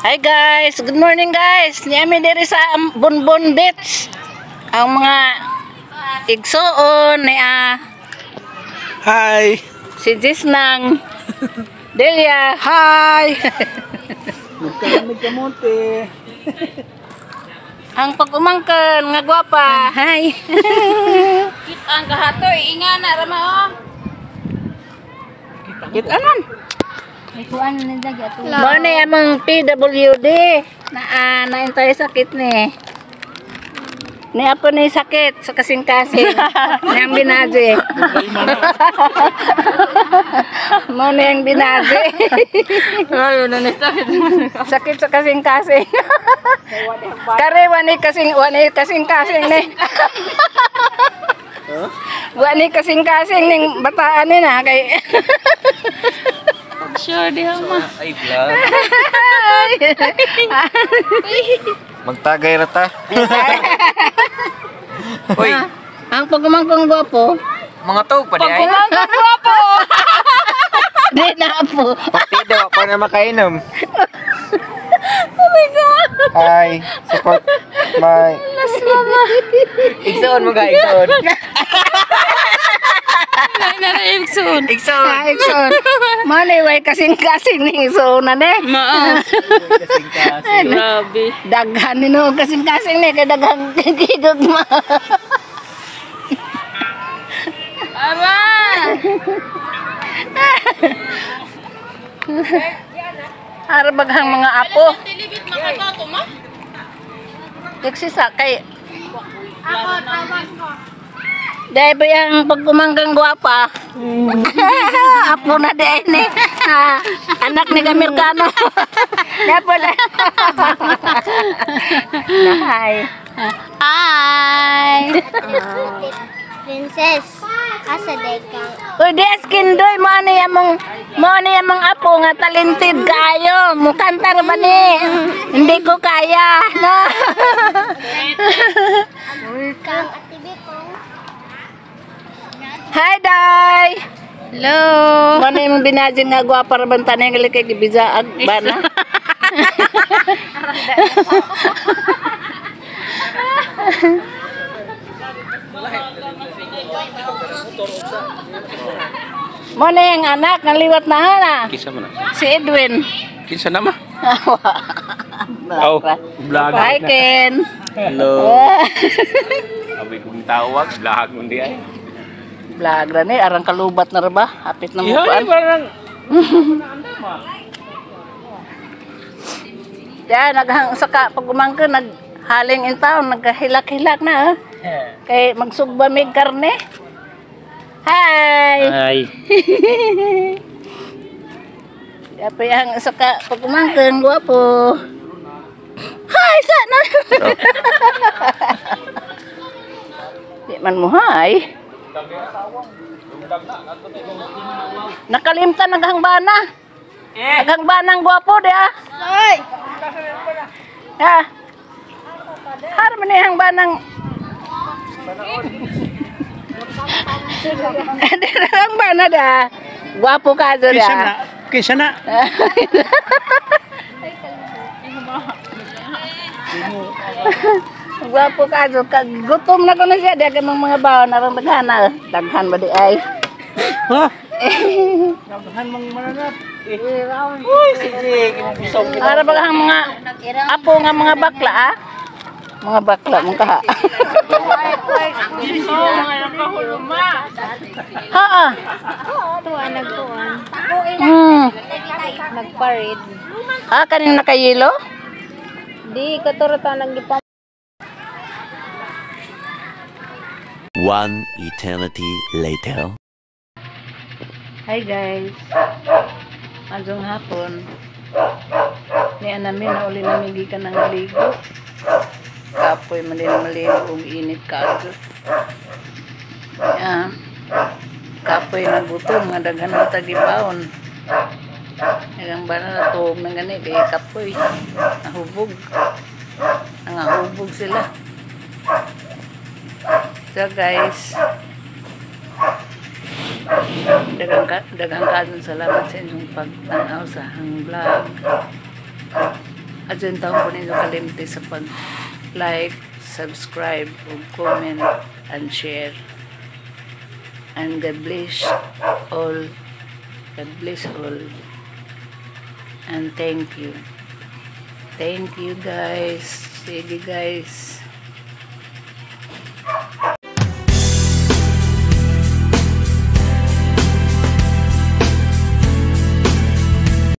Hi guys, good morning guys. Niyami diri sa Bonbon Beach. Ang mga igsoon ni Hi. si Jisnang Delia. Hi. Magkalamig kamote. Ang pag-umangkan nga gwapa. Hi. Ang kahatoy, inga na rama oh. Kit anon? May kuan na dagi ato. Mo ni among PWD na naintay sakit ni. Ni apo ni sakit sa kasing-kasing. Niyang binaji. Mo ni ang binaji. Ayo na sakit. Sakit sa kasing-kasing. Kare wani kasing-kasing ni. Wani kasing-kasing ning bataan ni na kay. Sure di ma. Ay, vlog. Magtagay rata. Uy, Ang pagumangkong gwapo. mga tog pa di ay. Pagumangkong gwapo. Di na po. Partido pa na makainom. Oh my God. Hi, support my. Igsoon mo ga, igsoon. Naraigsoon. Igsoon. Kaikson. Maniway kasing-kasing ni isunan eh. Maa. Grabe. Daghan ni no kasing-kasing ni kay daghang kigod mo. Aba. Arabaghang mga apo. Tilibit makabato ma. Tiksisa kay dahil ba yung pagkumanggang gwapa? Apo na din eh. Anak ni Kamirkano. Kaya pala. Hi. Hi. Princess, asa deka. Uy, di askin doy. Mo ano yung apo nga talented kayo. Mukantar ba ni? Hindi ko kaya. No? Kang atibi ko. Hi, Day! Hello. Mana yung binadyan nga gwapa rabanta na yung kay gibizaag ba na? Mana yung anak, naliwat na hana. Kisa mo na. Si Edwin. Kinsa na ma? Oh, vlog. hi, Ken. Hello. Abi kong tawag, vlog mo di ay. Vlog na ni, arang kalubat na ba? Hapit na mo kuan. Parang Yan, saka pag umangka, naghaling in town, naghahilak-hilak na. Kay magsugba may karne. Hi! Hi. Apa yang saka pag umangka, ang guwapo. Hi, sana! Di man mo, hi. Nakalimtan naghangbana. Naghangbana ang guwapo, di ah. Hoy! Ha? Har man yang banang. Ang bana da. Guwapo ka do da. Kinsa na? Guwapo ka do. Gutom na ko na siya daga mga bawo narang daghana. Daghan ba di ay? Ha? Daghan mang mananap. Uy, sige. Para ba ang mga apo nga mga bakla ah? Mga bakla mong kaha. Ha. Tuwa nagtuan. Nagparid. Ah, kaning nakayelo? Di katuro ta nang gipam. One eternity later. Hi guys. Anjong hapon. Ni namin na uli namin gikan ng ligo. Kapoy malin ug init kaagyo. Kapoy na gutom nga daghan na tagibawon. Nagang bana na tuog na gani kay kapoy. Nahubog. Nangahubog sila. So guys, daghang kadon salamat sa inyong pagtanaw sa hang vlog. Adyan taon po ninyo kalimti sa pag-like, subscribe, comment, and share. And God bless all. God bless all. And thank you. Thank you guys. Sige guys.